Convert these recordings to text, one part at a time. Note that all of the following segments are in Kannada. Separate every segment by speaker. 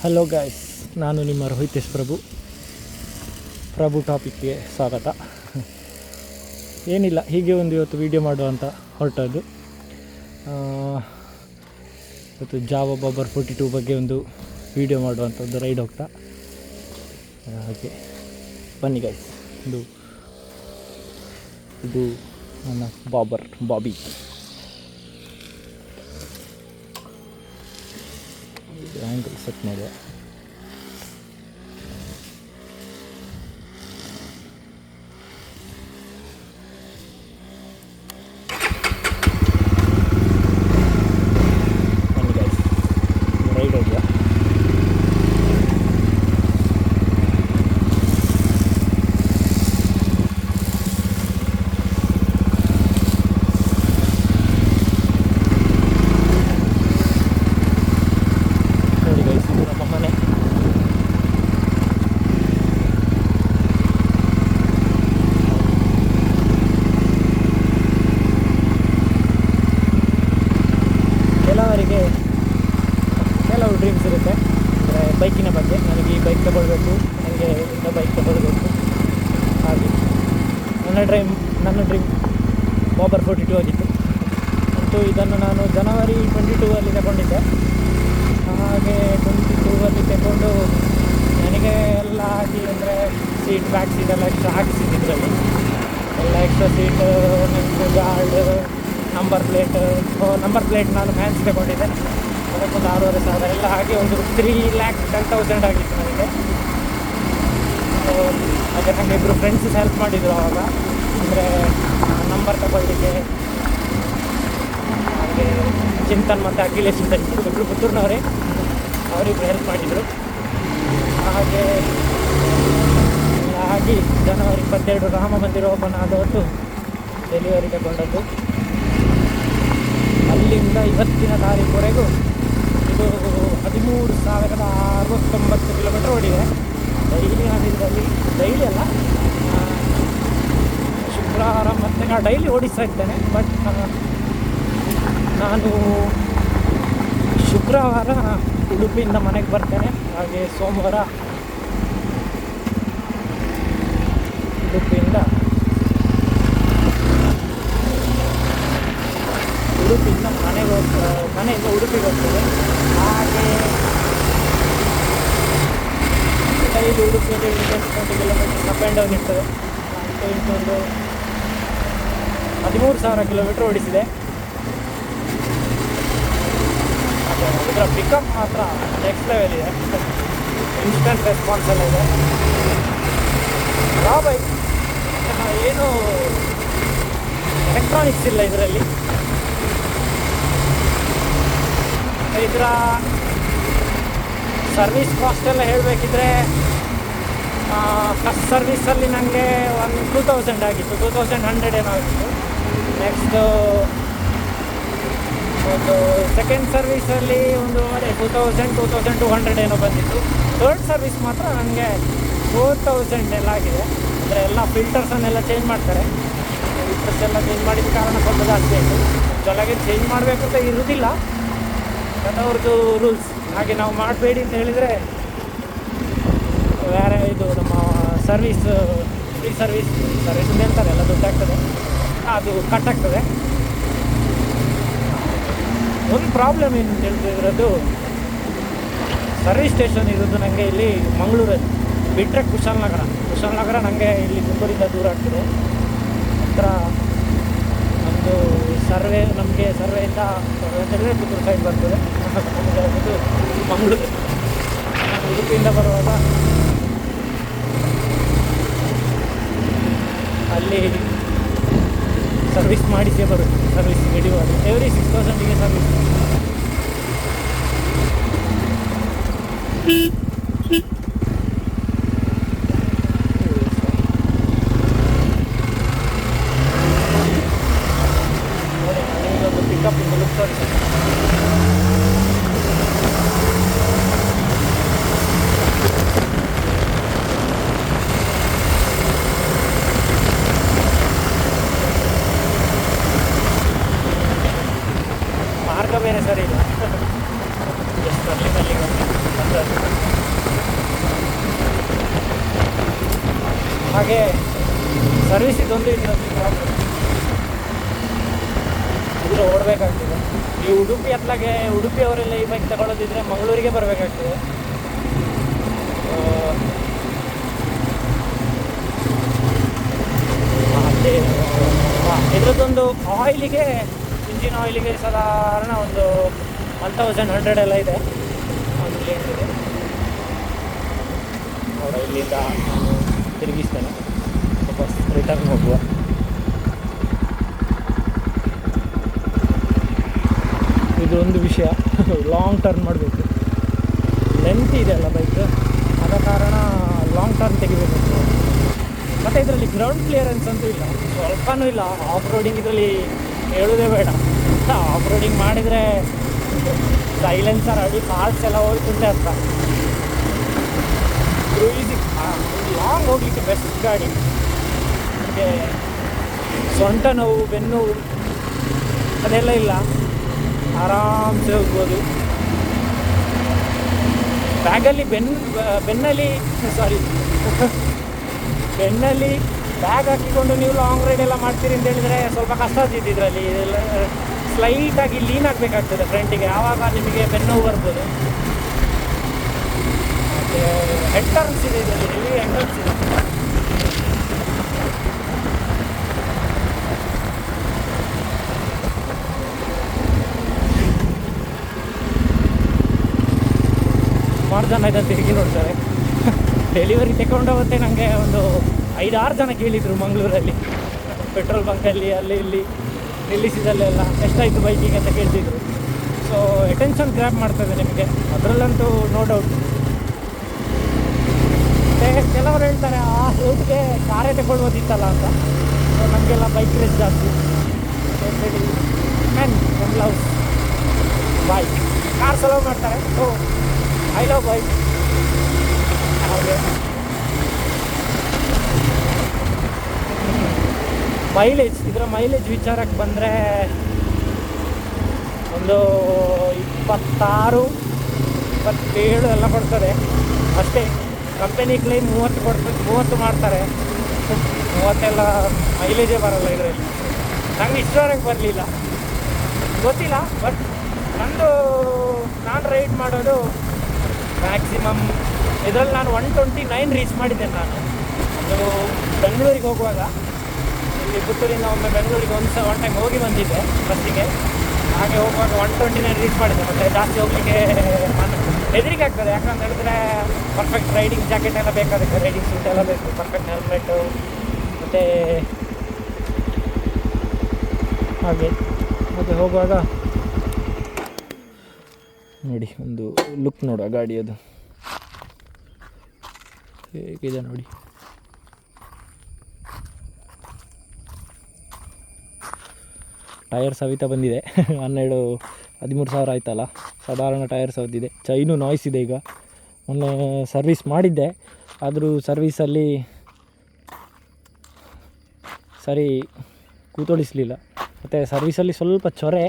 Speaker 1: ಹಲೋ ಗಾಯ್ಸ್, ನಾನು ನಿಮ್ಮ ರೋಹಿತೇಶ್ ಪ್ರಭು ಟಾಪಿಕ್ಗೆ ಸ್ವಾಗತ. ಏನಿಲ್ಲ, ಹೀಗೆ ಒಂದು ಇವತ್ತು ವೀಡಿಯೋ ಮಾಡುವಂತ ಹೊರಟದ್ದು. ಇವತ್ತು ಜಾವಾ ಬಾಬರ್ 42 ಬಗ್ಗೆ ಒಂದು ವೀಡಿಯೋ ಮಾಡುವಂಥದ್ದು, ರೈಡ್ ಹೋಗ್ತಾ. ಹಾಗೆ ಬನ್ನಿ ಗಾಯ್ಸ್, ಇದು ನನ್ನ ಬಾಬಿ. ಆ್ಯಂಗಲ್ ಸೆಟ್ ಮಾಡಿದೆ. ರೈಡ್ ಹೋಗುವ. ಕೆಲವು ಡ್ರೀಮ್ಸ್ ಇರುತ್ತೆ, ಅಂದರೆ ಬೈಕಿನ ಬಗ್ಗೆ. ನನಗೆ ಈ ಬೈಕ್ ತಗೊಳ್ಬೇಕು, ನನಗೆ ಇಂಥ ಬೈಕ್ ತಗೊಳ್ಬೇಕು. ಹಾಗೆ ನನ್ನ ಡ್ರೀಮ್ ಬಾಬರ್ 42 ಆಗಿತ್ತು. ಅಂತೂ ಇದನ್ನು ನಾನು ಜನವರಿ 22 ತಗೊಂಡಿದ್ದೆ. ಹಾಗೆ 22 ತಗೊಂಡು ನನಗೆ ಎಲ್ಲ ಹಾಕಿ, ಅಂದರೆ ಬ್ಯಾಕ್ ಸೀಟ್ ಎಲ್ಲ ಎಕ್ಸ್ಟ್ರಾ ಹಾಕಿಸಿದ್ದು. ಇದರಲ್ಲಿ ಎಲ್ಲ extra seat, next guard, number plate ನಾನು ಫ್ಯಾನ್ಸ್ ತಗೊಂಡಿದ್ದೆ. ಅದಕ್ಕೊಂದು 6,500 ಎಲ್ಲ ಹಾಗೆ ಒಂದು 3,10,000 ಆಗಿತ್ತು ನನಗೆ. ಹಾಗೆ ನನಗೆ ಇಬ್ಬರು ಫ್ರೆಂಡ್ಸ್ ಹೆಲ್ಪ್ ಮಾಡಿದರು ಆವಾಗ, ಅಂದರೆ ನಂಬರ್ ತಗೊಳ್ಳಿಕ್ಕೆ. ಹಾಗೆ ಚಿಂತನ್ ಮತ್ತು ಅಖಿಲೇಶ್ ಅಂತ ಇಬ್ಬರು ಪುತ್ತೂರಿನವರೇ, ಅವರಿಬ್ಬರು ಹೆಲ್ಪ್ ಮಾಡಿದರು. ಹಾಗೆ ಜನವರಿ 22 ರಾಮ ಮಂದಿರ ಓಪನ್ ಆದ ಹೊತ್ತು ಡೆಲಿವರಿ ತಗೊಂಡದ್ದು. ಅಲ್ಲಿಂದ ಇವತ್ತಿನ ತಾರೀಕುವರೆಗೂ ಇದು 13,069 ಕಿಲೋಮೀಟರ್ ಓಡಿದೆ. ಡೈಲಿ ನಾನು ಇದರಲ್ಲಿ, ಡೈಲಿ ಅಲ್ಲ, ಶುಕ್ರವಾರ ಮತ್ತು ನಾನು ಡೈಲಿ ಓಡಿಸ್ತಾ ಇದ್ದೇನೆ. ಬಟ್ ನಾನು ಶುಕ್ರವಾರ ಉಡುಪಿಯಿಂದ ಮನೆಗೆ ಬರ್ತೇನೆ. ಹಾಗೆ ಸೋಮವಾರ ಉಡುಪಿಯಿಂದ ಮನೆಯಿಂದ ಉಡುಪಿಗೆ ಹೋಗ್ತದೆ. ಹಾಗೆ ಡೈಲಿ ಉಡುಪಿಯಲ್ಲಿ 20 ಕಿಲೋಮೀಟರ್ ಅಪ್ ಆ್ಯಂಡ್ ಡೌನ್ ಇರ್ತದೆ. ಒಂದು 13,000 ಕಿಲೋಮೀಟರ್ ಓಡಿಸಿದೆ. ಇದರ ಪಿಕಪ್ ಮಾತ್ರ ನೆಕ್ಸ್ಟ್ ಲೆವೆಲ್ ಇದೆ. ಇನ್ಸ್ಟಂಟ್ ರೆಸ್ಪಾನ್ಸ್ ಎಲ್ಲ ಇದೆ. ಬೈಕ್ ಏನು ಎಲೆಕ್ಟ್ರಾನಿಕ್ಸ್ ಇಲ್ಲ ಇದರಲ್ಲಿ. ಇದರ ಸರ್ವಿಸ್ ಕಾಸ್ಟ್ ಎಲ್ಲ ಹೇಳಬೇಕಿದ್ರೆ, ಫಸ್ಟ್ ಸರ್ವಿಸಲ್ಲಿ ನನಗೆ 2,000 ಆಗಿತ್ತು, 2,100 ಏನೋ ಆಗಿತ್ತು. ನೆಕ್ಸ್ಟು ಒಂದು ಸೆಕೆಂಡ್ ಸರ್ವಿಸಲ್ಲಿ ಒಂದು 2,200 ಏನೋ ಬಂದಿತ್ತು. ಥರ್ಡ್ ಸರ್ವಿಸ್ ಮಾತ್ರ ನನಗೆ 4,000 ಎಲ್ಲ ಆಗಿದೆ. ಅಂದರೆ ಎಲ್ಲ ಫಿಲ್ಟರ್ಸನ್ನೆಲ್ಲ ಚೇಂಜ್ ಮಾಡ್ತಾರೆ. ಫಿಲ್ಟರ್ಸ್ ಎಲ್ಲ ಚೇಂಜ್ ಮಾಡಿದ ಕಾರಣ ಸ್ವಲ್ಪ ಜಾಸ್ತಿ ಆಯಿತು. ಜೊತೆಗೆ ಚೇಂಜ್ ಮಾಡಬೇಕಂತ ಇರೋದಿಲ್ಲ, ಅವ್ರದ್ದು ರೂಲ್ಸ್. ಹಾಗೆ ನಾವು ಮಾಡಬೇಡಿ ಅಂತ ಹೇಳಿದರೆ ಬೇರೆ ಇದು ನಮ್ಮ ಫ್ರೀ ಸರ್ವಿಸ್ ಅಂತ ಹೇಳ್ತಾರೆ, ಎಲ್ಲ ದುಡ್ಡಾಗ್ತದೆ, ಅದು ಕಟ್ ಆಗ್ತದೆ. ಒಂದು ಪ್ರಾಬ್ಲಮ್ ಏನು ಅಂತ ಹೇಳ್ತಿರೋದು, ಸರ್ವಿಸ್ ಸ್ಟೇಷನ್ ಇರೋದು ನನಗೆ ಇಲ್ಲಿ ಮಂಗಳೂರಲ್ಲಿ ಬಿಟ್ಟರೆ ಕುಶಾಲನಗರ ನನಗೆ ಇಲ್ಲಿ ಗುಂಟೂರಿಂದ ದೂರ ಆಗ್ತದೆ. ಹತ್ರ ನಮ್ಮದು ನಮಗೆ ಸರ್ವೆಯಿಂದ ಅಂತೇಳಿದ್ರೆ ಪುತ್ತೂರು ಸೈಡ್ ಬರ್ತದೆ. ನಮಗೆ ಇದು ಮಂಗಳೂರು. ಉಡುಪಿಯಿಂದ ಬರುವಾಗ ಅಲ್ಲಿ ಸರ್ವಿಸ್ ಮಾಡಿಸೇ ಬರುತ್ತೆ. ಸರ್ವಿಸ್ ಹಿಡಿಯುವಾಗ ಎವ್ರಿ 6,000ಗೆ ಸರ್ವಿಸ್. ಪಿಕಪ್ ಇಂದ ಲುಕ್ ತೋರಿಸಿ. ಮಾರ್ಗ ಬೇರೆ ಸರಿ ಇಲ್ಲ. ಎಷ್ಟು ಅಲ್ಲಿ ಬಂದ ಹಾಗೆ ಸರ್ವಿಸ್ ಇದೊಂದು ಇದ್ರೆ ಓಡಬೇಕಾಗ್ತದೆ. ಈ ಉಡುಪಿ ಹತ್ಲಾಗೆ ಉಡುಪಿಯವರೆಲ್ಲ ಈ ಬೈಕ್ ತಗೊಳ್ಳೋದಿದ್ರೆ ಮಂಗಳೂರಿಗೆ ಬರಬೇಕಾಗ್ತದೆ. ಅದೇ ಇದರದ್ದೊಂದು ಆಯಿಲಿಗೆ, ಇಂಜಿನ್ ಆಯಿಲಿಗೆ ಸಾಧಾರಣ ಒಂದು 1100 ಎಲ್ಲ ಇದೆ ಒಂದು ಲೀಟ್ರಿಗೆ. ನೋಡ, ಇಲ್ಲಿಂದ ನಾನು ತಿರುಗಿಸ್ತೇನೆ, ವಾಪಸ್ ರಿಟರ್ನ್ ಹೋಗುವ. ಇದು ಒಂದು ವಿಷಯ, ಲಾಂಗ್ ಟರ್ನ್ ಮಾಡಬೇಕು. ಲೆಂತ್ ಇದೆ ಅಲ್ಲ ಬೈಕ್, ಆದ ಕಾರಣ ಲಾಂಗ್ ಟರ್ನ್ ತೆಗಿಬೇಕು. ಮತ್ತು ಇದರಲ್ಲಿ ಗ್ರೌಂಡ್ ಕ್ಲಿಯರೆನ್ಸ್ ಅಂತೂ ಇಲ್ಲ, ಸ್ವಲ್ಪನೂ ಇಲ್ಲ. ಆಫ್ ರೋಡಿಂಗ್ ಇದರಲ್ಲಿ ಹೇಳೋದೇ ಬೇಡ. ಆಫ್ ರೋಡಿಂಗ್ ಮಾಡಿದರೆ ಸೈಲೆನ್ಸರ್ ಅಡಿ ಪಾರ್ಟ್ಸ್ ಎಲ್ಲ ಹೋಗ್ತದೆ ಅಂತ. ಕ್ರೂಯಿಸಿಂಗ್ ಲಾಂಗ್ ಹೋಗಲಿಕ್ಕೆ ಬೆಸ್ಟ್ ಗಾಡಿ. ನಿಮಗೆ ಸೊಂಟ ನೋವು, ಬೆನ್ನು ಅದೆಲ್ಲ ಇಲ್ಲ, ಆರಾಮ್ಸೆ ಹೋಗ್ಬೋದು. ಬ್ಯಾಗಲ್ಲಿ ಬೆನ್ನಲ್ಲಿ ಬ್ಯಾಗ್ ಹಾಕಿಕೊಂಡು ನೀವು ಲಾಂಗ್ ರೈಡ್ ಎಲ್ಲ ಮಾಡ್ತೀರಿ ಅಂತ ಹೇಳಿದರೆ ಸ್ವಲ್ಪ ಕಷ್ಟ ಆಗ್ತಿತ್ತು. ಇದರಲ್ಲಿ ಸ್ಲೈಟಾಗಿ ಲೀನ್ ಆಗಬೇಕಾಗ್ತದೆ ಫ್ರಂಟಿಗೆ, ಆವಾಗ ನಿಮಗೆ ಬೆನ್ನು ಬರ್ಬೋದು. ಮತ್ತು ಹೆಡ್ ಟರ್ನ್ಸ್ ಇದೆ ಇದರಲ್ಲಿ, ಹೆವಿ ಹೆಡ್ ಟರ್ನ್ಸ್ ಇದೆ. ಸುಮಾರು ಜನ ಇದನ್ನು ತಿರುಗಿ ನೋಡ್ತಾರೆ. ಡೆಲಿವರಿ ತಗೊಂಡವತ್ತೆ ನನಗೆ ಒಂದು 5-6 ಜನ ಕೇಳಿದರು ಮಂಗಳೂರಲ್ಲಿ, ಪೆಟ್ರೋಲ್ ಬಂಕಲ್ಲಿ ಅಲ್ಲಿ ಇಲ್ಲಿ ನಿಲ್ಲಿಸಿದಲ್ಲೆಲ್ಲ ಎಷ್ಟಾಯಿತು ಬೈಕಿಗೆ ಅಂತ ಕೇಳ್ತಿದ್ರು. ಸೊ ಅಟೆನ್ಷನ್ ಗ್ರ್ಯಾಬ್ ಮಾಡ್ತದೆ ನಿಮಗೆ, ಅದರಲ್ಲಂತೂ ನೋ ಡೌಟ್. ಮತ್ತು ಕೆಲವರು ಹೇಳ್ತಾರೆ ಆ ರೇಟ್ಗೆ ಕಾರೇ ತಗೊಳ್ಬೋದಿತ್ತಲ್ಲ ಅಂತ. ಸೊ ನಮಗೆಲ್ಲ ಬೈಕ್ ರೇಸ್ ಜಾಸ್ತಿ ಅಂತೇಳಿ ಮ್ಯಾನ್ ಲವ್ಸ್ ಬೈಕ್. ಕಾರ್ ಸಲವ್ ಮಾಡ್ತಾರೆ, ಸೊ ಐ ಲವ್ ಬೈಕ್. ಹಾಗೆ ಮೈಲೇಜ್, ಇದರ ಮೈಲೇಜ್ ವಿಚಾರಕ್ಕೆ ಬಂದರೆ ಒಂದು 26-27 ಎಲ್ಲ ಕೊಡ್ತದೆ ಅಷ್ಟೇ. ಕಂಪೆನಿ ಕ್ಲೈಮ್ 30 ಕೊಡ್ತದೆ, 30 ಮಾಡ್ತಾರೆ. 30 ಮೈಲೇಜೇ ಬರೋಲ್ಲ ಇದರಲ್ಲಿ. ನಂಗೆ ಇಷ್ಟವರೆಗೆ ಬರಲಿಲ್ಲ, ಗೊತ್ತಿಲ್ಲ. ಬಟ್ ನಾನು ರೈಡ್ ಮಾಡೋದು ಮ್ಯಾಕ್ಸಿಮಮ್ ಇದರಲ್ಲಿ ನಾನು 129 ರೀಚ್ ಮಾಡಿದ್ದೇನೆ. ನಾನು ಅದು ಬೆಂಗಳೂರಿಗೆ ಹೋಗುವಾಗ, ಇಲ್ಲಿ ಪುತ್ತೂರಿಂದ ಒಮ್ಮೆ ಬೆಂಗಳೂರಿಗೆ ಒಂದು ಟೈಮ್ ಹೋಗಿ ಬಂದಿದ್ದೆ ಬಸ್ಸಿಗೆ. ಹಾಗೆ ಹೋಗುವಾಗ 129 ರೀಚ್ ಮಾಡಿದ್ದೆ. ಮತ್ತು ಜಾಸ್ತಿ ಹೋಗಲಿಕ್ಕೆ ಹೆದರಿಕೆ ಆಗ್ತದೆ, ಯಾಕಂತ ಹೇಳಿದ್ರೆ ಪರ್ಫೆಕ್ಟ್ ರೈಡಿಂಗ್ ಜಾಕೆಟ್ ಎಲ್ಲ ಬೇಕಾಗುತ್ತೆ, ರೈಡಿಂಗ್ ಸೂಟ್ ಎಲ್ಲ ಬೇಕು, ಪರ್ಫೆಕ್ಟ್ ಹೆಲ್ಮೆಟ್ಟು. ಮತ್ತು ಹಾಗೆ ಮತ್ತು ಹೋಗುವಾಗ ನೋಡಿ, ಒಂದು ಲುಕ್ ನೋಡುವ ಗಾಡಿಯದು ಹೇಗಿದೆ ನೋಡಿ. ಟೈರ್ ಸವಿತಾ ಬಂದಿದೆ. 12-13 ಸಾವಿರ ಆಯ್ತಲ್ಲ, ಸಾಧಾರಣ ಟೈರ್ ಸವಿದಿದೆ. ಚೈನು ನಾಯ್ಸ್ ಇದೆ. ಈಗ ಮೊನ್ನೆ ಸರ್ವಿಸ್ ಮಾಡಿದ್ದೆ, ಆದರೂ ಸರ್ವೀಸಲ್ಲಿ ಸರಿ ಕೂತೊಳಿಸಲಿಲ್ಲ. ಮತ್ತು ಸರ್ವೀಸಲ್ಲಿ ಸ್ವಲ್ಪ ಚೊರೆ,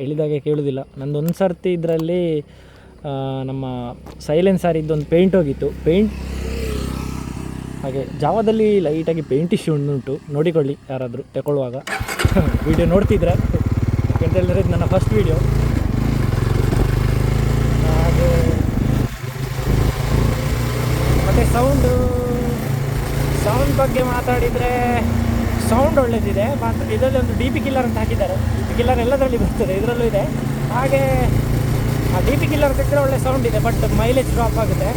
Speaker 1: ಹೇಳಿದಾಗೆ ಕೇಳೋದಿಲ್ಲ. ನಂದೊಂದು ಸರ್ತಿ ಇದರಲ್ಲಿ ನಮ್ಮ ಸೈಲೆನ್ಸರ್ ಇದ್ದೊಂದು ಪೇಂಟ್ ಹೋಗಿತ್ತು. ಹಾಗೆ ಜಾವದಲ್ಲಿ ಲೈಟಾಗಿ ಪೇಂಟ್ ಇಶ್ಯೂ ಉಂಟು, ನೋಡಿಕೊಳ್ಳಿ ಯಾರಾದರೂ ತಗೊಳ್ಳುವಾಗ. ವಿಡಿಯೋ ನೋಡ್ತಿದ್ರೆ, ಯಾಕೆಂತ ಹೇಳಿದ್ರೆ ಇದು ನನ್ನ ಫಸ್ಟ್ ವೀಡಿಯೋ. ಹಾಗೆ ಮತ್ತು ಸೌಂಡ್ ಬಗ್ಗೆ ಮಾತಾಡಿದರೆ ಸೌಂಡ್ ಒಳ್ಳೆಯದಿದೆ. ಮತ್ತು ಇದರಲ್ಲಿ ಒಂದು DP ಕಿಲ್ಲರ್ ಅಂತ ಹಾಕಿದ್ದಾರೆ. DP ಕಿಲ್ಲರ್ ಎಲ್ಲದರಲ್ಲಿ ಬರ್ತದೆ, ಇದರಲ್ಲೂ ಇದೆ. ಹಾಗೆ ಆ DP ಕಿಲ್ಲರ್ ತೆಗೆದ್ರೆ ಒಳ್ಳೆ ಸೌಂಡ್ ಇದೆ, ಬಟ್ ಮೈಲೇಜ್ ಡ್ರಾಪ್ ಆಗುತ್ತೆ.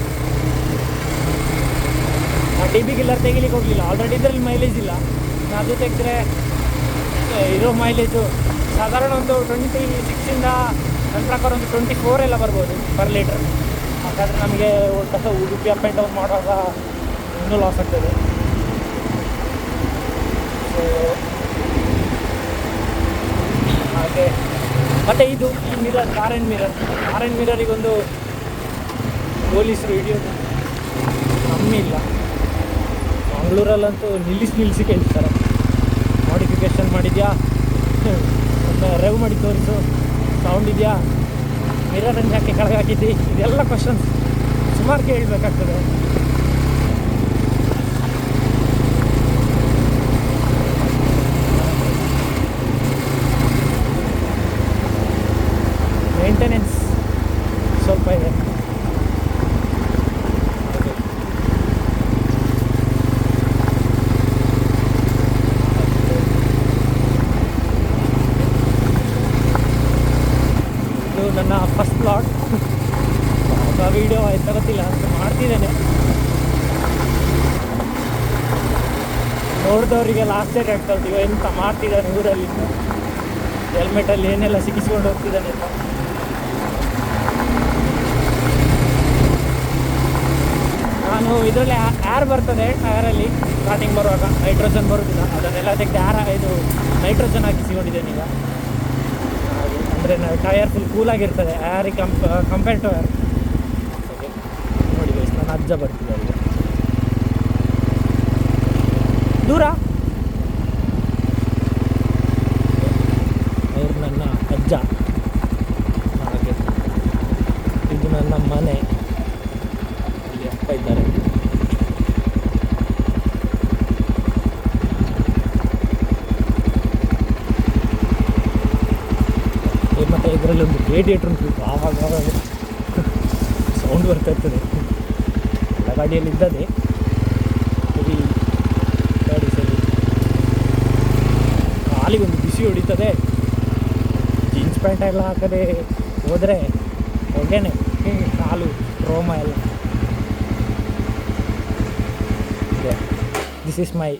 Speaker 1: ಆ DP ಕಿಲ್ಲರ್ ತೆಗಿಲಿಕ್ಕೆ ಹೋಗಲಿಲ್ಲ, ಆಲ್ರೆಡಿ ಇದರಲ್ಲಿ ಮೈಲೇಜ್ ಇಲ್ಲ. ಅದು ತೆಗೆದ್ರೆ ಇರೋ ಮೈಲೇಜು ಸಾಧಾರಣ ಒಂದು 26ಇಂದ ನನ್ನ ಪ್ರಕಾರ ಒಂದು 24 ಎಲ್ಲ ಬರ್ಬೋದು ಪರ್ ಲೀಟ್ರ್. ಹಾಗಾದರೆ ನಮಗೆ ಉಡುಪಿ ಅಪ್ ಆ್ಯಂಡ್ ಡೌನ್ ಮಾಡುವಾಗ ಇನ್ನೂ ಲಾಸ್ ಆಗ್ತದೆ. ಸೊ ಹಾಗೆ ಮತ್ತು ಇದು ಈ ಮಿರರ್, ಕಾರ್ ಆ್ಯಂಡ್ ಮಿರರಿಗೊಂದು ಪೊಲೀಸರು ಹಿಡಿಯೋದು ಕಮ್ಮಿ ಇಲ್ಲ. ಮಂಗಳೂರಲ್ಲಂತೂ ನಿಲ್ಲಿಸಿ ಕೇಳ್ತಾರೆ, ಮಾಡಿಫಿಕೇಷನ್ ಮಾಡಿದ್ಯಾ, ಒಂದು ರೆವ್ ಮಾಡಿ ತೋರಿಸು, ಸೌಂಡ್ ಇದೆಯಾ, ಮಿರರನ್ನು ಯಾಕೆ ಕೆಳಗೆ ಹಾಕಿದ್ದಿ, ಇದೆಲ್ಲ ಕ್ವಶನ್ಸ್ ಸುಮಾರು ಕೇಳಬೇಕಾಗ್ತದೆ. ಸ್ವಲ್ಪ ಇದೆ. ಇದು ನನ್ನ ಫಸ್ಟ್ ಬ್ಲಾಗ್. ವೀಡಿಯೋ ಆಯ್ತಾ ಗೊತ್ತಿಲ್ಲ ಅಂತ ಮಾಡ್ತಿದ್ದೇನೆ. ನೋಡಿದವರಿಗೆಲ್ಲ ಆಶ್ಚರ್ಯ ಆಗ್ತದೆ, ಇವ ಎಂತ ಮಾಡ್ತಿದ್ದಾನೆ ಊರಲ್ಲಿ, ಹೆಲ್ಮೆಟಲ್ಲಿ ಏನೆಲ್ಲ ಸಿಕ್ಕಿಸ್ಕೊಂಡು ಹೋಗ್ತಿದ್ದಾನೆ ಅಂತ. ನಾನು ಇದರಲ್ಲಿ ಏರ್ ಬರ್ತದೆ ಟಯರಲ್ಲಿ ಸ್ಟಾರ್ಟಿಂಗ್ ಬರುವಾಗ, ನೈಟ್ರೋಜನ್ ಬರೋದಿಲ್ಲ, ಅದನ್ನೆಲ್ಲ ತೆಗೆದು ಇದು ನೈಟ್ರೋಜನ್ ಹಾಕಿಸಿಕೊಂಡಿದ್ದೇನೆ ಈಗ. ಹಾಗೆ ಅಂದರೆ ಟಯರ್ ಫುಲ್ ಕೂಲಾಗಿರ್ತದೆ ಏರಿಗೆ ಕಂಪೇರ್ ಟು ಏರ್. ಓಕೆ ನೋಡಿ ಗೈಸ್, ನನ್ನ ಅಜ್ಜ ಬರ್ತಿದ್ದಾರೆ ಈಗ. ದೂರ ಅವ್ರು ನನ್ನ ಅಜ್ಜ. ಹಾಗೆ ಇದು ನನ್ನ ಮನೆ, ಇಲ್ಲಿ ಅಪ್ಪ ಇದ್ದಾರೆ. ಮತ್ತು ಇದರಲ್ಲಿ ಒಂದು ರೇಡಿಯೇಟ್ರ್ ಉಂಟು, ಆವಾಗ ಸೌಂಡ್ ಬರ್ತಾ ಇರ್ತದೆ. ಎಲ್ಲ ಗಾಡಿಯಲ್ಲಿ ಇದ್ದದೆ ಸರಿ, ಗಾಡಿ ಸರಿ ಕಾಲಿಗೊಂದು ಬಿಸಿ ಹೊಡಿತದೆ. ಜೀನ್ಸ್ ಪ್ಯಾಂಟ್ ಎಲ್ಲ ಹಾಕದೆ ಹೋದರೆ ಹೊಗೆನೆ, ಕಾಲು ರೋಮ ಎಲ್ಲ. This is my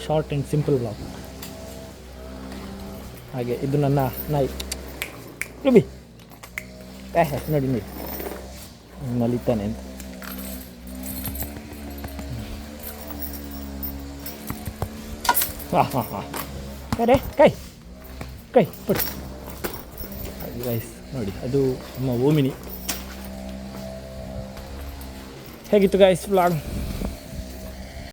Speaker 1: short and simple blog. ಹಾಗೆ ಇದು ನನ್ನ ನಾಯಿ ರುಬಿ. ನೋಡಿ ನೋಡಿ ಮಲಿತಾನೆ ಅಂತ. ಹಾಂ ಅರೆ ಕೈ ಬಿಡಿ ಗೈಸ್. ನೋಡಿ ಅದು ನಮ್ಮ ಓಮಿನಿ. ಹೇಗಿತ್ತು ಗೈಸ್ ವ್ಲಾಗ್?